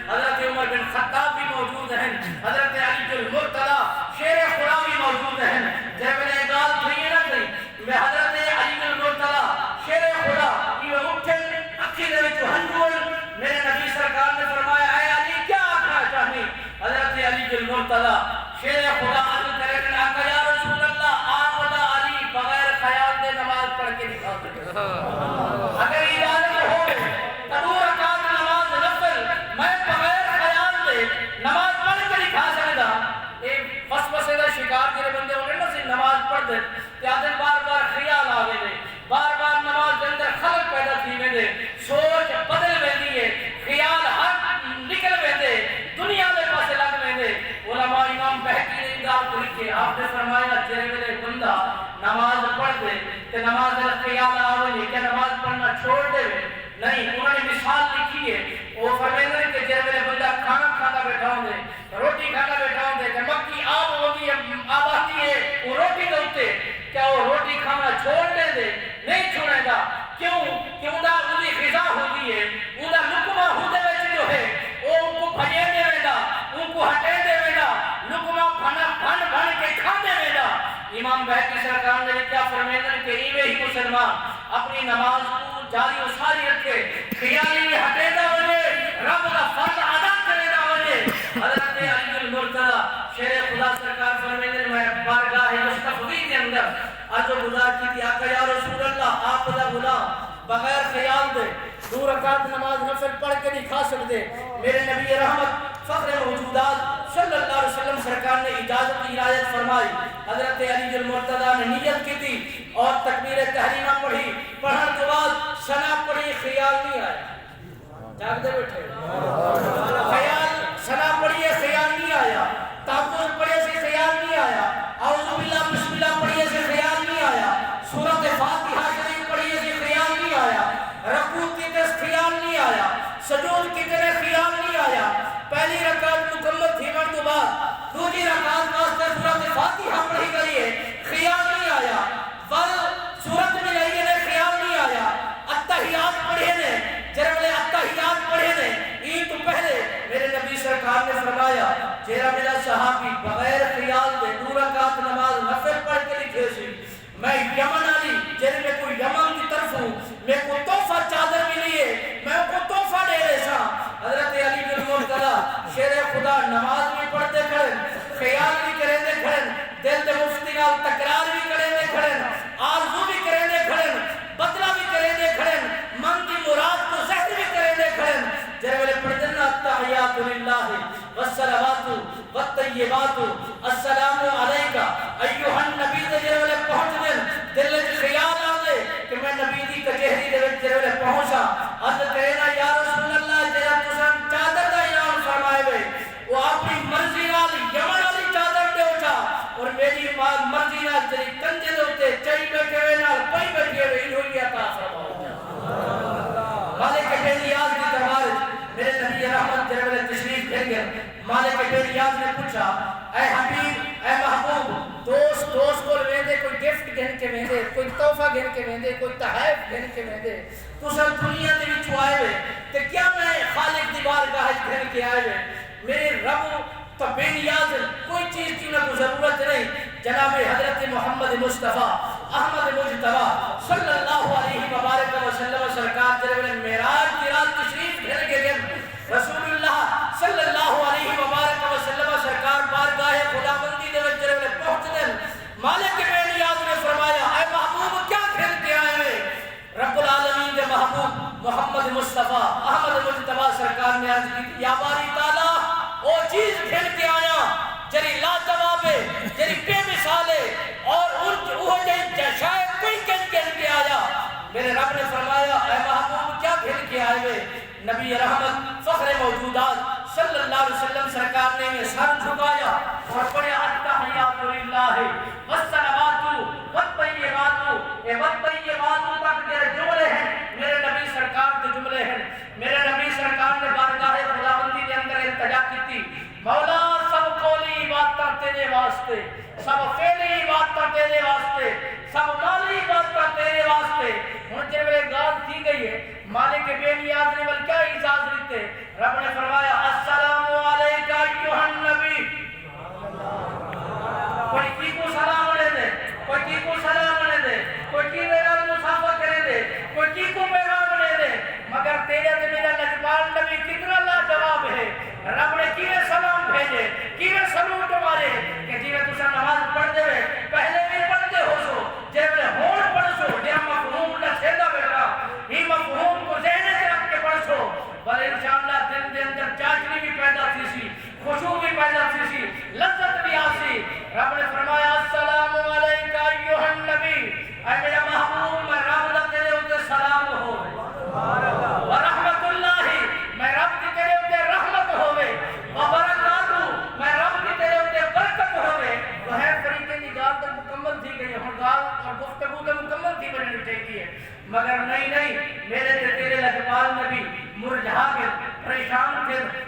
حضرت عمر بن خطاب بھی موجود ہیں، حضرت علی المرتضی شیر خدا بھی موجود ہیں. جب میں نے گال تھی نہ تھی میں حضرت علی المرتضی شیر خدا یہ اٹھن اکھی دے وچ ہنجول میرے نبی سرکار نے فرمایا اے علی کیا آکھنا چاہنی؟ حضرت علی المرتضی شیر خدا عرض کرے کہ آقا یا رسول اللہ آپ دا علی بغیر خیال دے نماز پڑھ کے دکھا سکتے. اگر اجازت ہو تو 2 رکعت نماز نفل میں بغیر خیال دے نماز پڑھ کے دکھا سکتا. ایک وسوسے دا شکار جڑے بندے ہونے نا سی نماز پڑھ دے تے آدھے بار بار خیال آ گئے، بار بار نماز کے اندر خلق پیدا تھی ویندے، سوچ بدل ویندی ہے، خیال ہر نکل ویندے، دنیا دے پاسے لگ ویندے. علماء امام بہقی نے گل کو لکھے آپ نے فرمایا جڑے ویلے بندہ نماز پڑھ دے تے نماز دا خیال آوے کہ نماز پڑھنا چھوڑ دے نہیں. انہوں نے مثال لکھی ہے وہ فرماتے ہیں کہ جڑے ویلے بندہ کھانا کھانا بیٹھا ہوندے روٹی کھانا بیٹھا ہوندے تے مکھی آپ ہوندی آبادی ہے وہ روٹی دے اوتے کیا وہ روٹی کھانا چھوڑ دے دے نہیں چھوڑے گا. کیوں کہ انہاں دی غذا ہوندی ہے انہاں لقمہ ہوندے وچ جو ہے وہ ان کو بھجے دے ویندا ان کو ہٹے دے ویندا لقمہ بھن بھن کے کھاندے ویندا. امام بہقی سرکار نے کیا فرمایا کہ ایویں ہی مسلمان اپنی نماز کو جاری و ساری رکھے خیالی ہٹے دا ونے رب دا فرض ادا کرے دا ونے. حضرت علی المرتضی شیر خدا سرکار فرماتے میں بارگاہ مصطفی کے اندر عرض و گزار کی تھی آقا یا رسول اللہ آپ دا غلام بغیر خیال دے 2 رکعت نماز نفل پڑھ کے دکھا سکتے. میرے نبی رحمت فخر موجودات صلی اللہ علیہ وسلم سرکار نے اجازت کی عنایت فرمائی. حضرت علی المرتضی نے نیت کی تھی اور تکبیر تحریمہ پڑھی، پڑھنے کے بعد ثنا پڑھی خیال نہیں آیا. جاگتے بیٹھے خیال ثنا پڑھیے خیال نہیں آیا، تحفظ پڑھے سے خیال نہیں آیا، اعوذ باللہ بسم اللہ پڑھیے سے خیال نہیں آیا، سورۃ فاتحہ شریف پڑھیے سے خیال نہیں آیا، رکوع کی طرف خیال نہیں آیا، سجود کی طرف خیال نہیں آیا. پہلی رکعت مکمل تھیون کے بعد دوسری رکعت واسطے سورۃ فاتحہ پڑھی گئی ہے خیال نہیں آیا، ول سورۃ میں لئی نے خیال نہیں آیا. اتحیات پڑھے نے جرملے اتحیات پڑھے نے عید تو پہلے میرے نبی سرکار نے فرمایا جیرا میرا صحابی بغیر خیال دے 2 رکعت نماز نفل پڑھ کے لکھے سی میں یمن علی جیرے میں کوئی یمن کی طرف ہوں میں کو تحفہ چادر ملی ہے میں کو تحفہ دے رہے سا. حضرت علی المرتضی شیر خدا نماز بھی پڑھتے کھڑے خیال بھی کریں دے کھڑے دل دے مفتی نال تکرار بھی کریں دے کھڑے آرزو بھی کریں دے کھڑے بدلہ بھی کریں دے کھڑے من کی مراد کو ظاہر بھی کریں دے کھڑے. جب وہ پڑھتے نا التحیات للہ والصلوات والطیبات السلام علیکہ ایھا النبی دے جب وہ پہنچ دے دل وچ خیال آ دے کہ میں نبی دی کچہری دے وچ جب وہ پہنچا عرض کہنا یا رسول اللہ جڑا تساں چادر دا اعلان فرمائے وے وہ اپنی مرضی نال یمن والی چادر دے اٹھا اور میری مرضی نال جڑی کنجے دے اوتے چئی بیٹھے وے نال پئی بیٹھے وے انہوں نے عطا فرمایا. مالک بے نیاز کی دربار میرے نبی رحمت جلوہ تشریف لے گئے. مالک بے نیاز نے پوچھا اے حبیب اے محبوب دوست کو ویندے کوئی گفٹ گھن کے ویندے کوئی تحفہ گھن کے ویندے کوئی تحائف گھن کے ویندے تساں دنیا دے وچ آئے ہوئے تے کیا میں خالق دی بارگاہ وچ گھن کے آئے ہوئے میرے رب تو بے نیاز کوئی چیز کی نہ ضرورت نہیں. جناب حضرت محمد مصطفیٰ احمد مجتبیٰ صلی اللہ علیہ وبارک وسلم سرکار جب معراج کی رات تشریف گھر کے دن رسول اللہ صلی اللہ علیہ وبارک وسلم سرکار بارگاہ خداوندی دے وچ جب پہنچ دن مالک بے نیاز نے فرمایا اے محبوب کیا گھر کے آئے ہوئے؟ رب العالمین دے محبوب محمد مصطفیٰ احمد مجتبیٰ سرکار نے عرض کی یا باری تعالیٰ وہ چیز گھر کے آیا جری لاجواب ہے جری بے مثال ہے اور ان وہ شاید کوئی کہن کے آیا. میرے رب نے فرمایا اے محبوب کیا گھر کے آئے ہوئے؟ نبی رحمت فخر موجودات صلی اللہ علیہ وسلم سرکار نے سر جھکایا اور پڑھا التحیات للہ والصلوات والطیبات اے والطیبات تک میرے جملے ہیں میرے نبی سرکار کے جملے ہیں. میرے نبی سرکار نے بارگاہ خداوندی کے اندر التجا کی تھی مولا سب قولی عبادتاں تیرے واسطے سب فعلی عبادتاں تیرے واسطے سب مالی عبادتاں تیرے واسطے. ہن جب یہ گال کی گئی ہے مالک بے نیاز نے ول کیا اجازت دیتے رب نے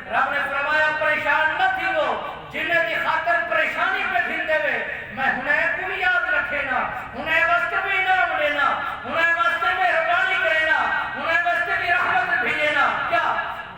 رب نے فرمایا پریشان نہ تھی وہ جنہیں کی خاطر پریشانی پہ پھر دے میں انہیں کو بھی یاد رکھے نا انہیں واسطے بھی انعام لینا انہیں واسطے مہربانی کرینا انہیں واسطے بھی رحمت بھیجنا کیا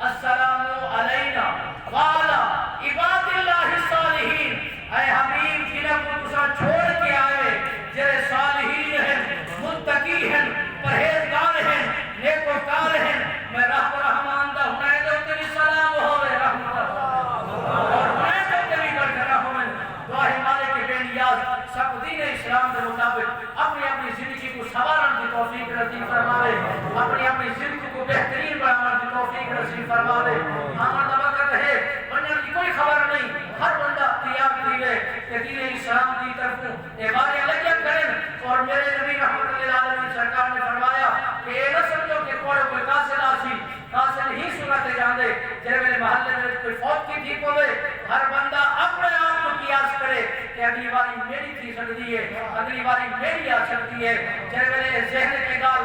السلام علینا وعلا عباد اللہ الصالحین اے حبیب جنہیں کو تسا چھوڑ کے آئے جرے صالحین ہیں متقی ہیں پرہیزگار ہیں نیکوکار ہیں میں رب رحمان دا ہنائے دے اتنی سلام ہوئے رحمت اور ہنائے دے اتنی برکرہ ہوئے دعاہی مالک کے بے نیاز سب دین اسلام کے مطابق اپنی اپنی زندگی کو سوارن کی توفیق نصیب فرماوے اپنی اپنی زندگی کو بہترین بنانے کی توفیق نصیب فرماوے ہمارا وقت ہے بننے کی کوئی خبر نہیں ہر بندہ تیار دیوے کہ دین اسلام کی طرف عبادت لگیا کریں اور میرے نبی رحمت اللہ علیہ سرکار نے فرمایا کہ یہ نہ سمجھو کہ کوئی قاصد آسی قاصد ہی سنتے جاندے جب میرے محلے میں کوئی فوت کی ٹھیک ہوئے ہر بندہ اپنے آپ کو قیاس کرے کہ اگلی باری میری تھی سکتی ہے اگلی باری میری آ سکتی ہے جب میرے ذہن کے گال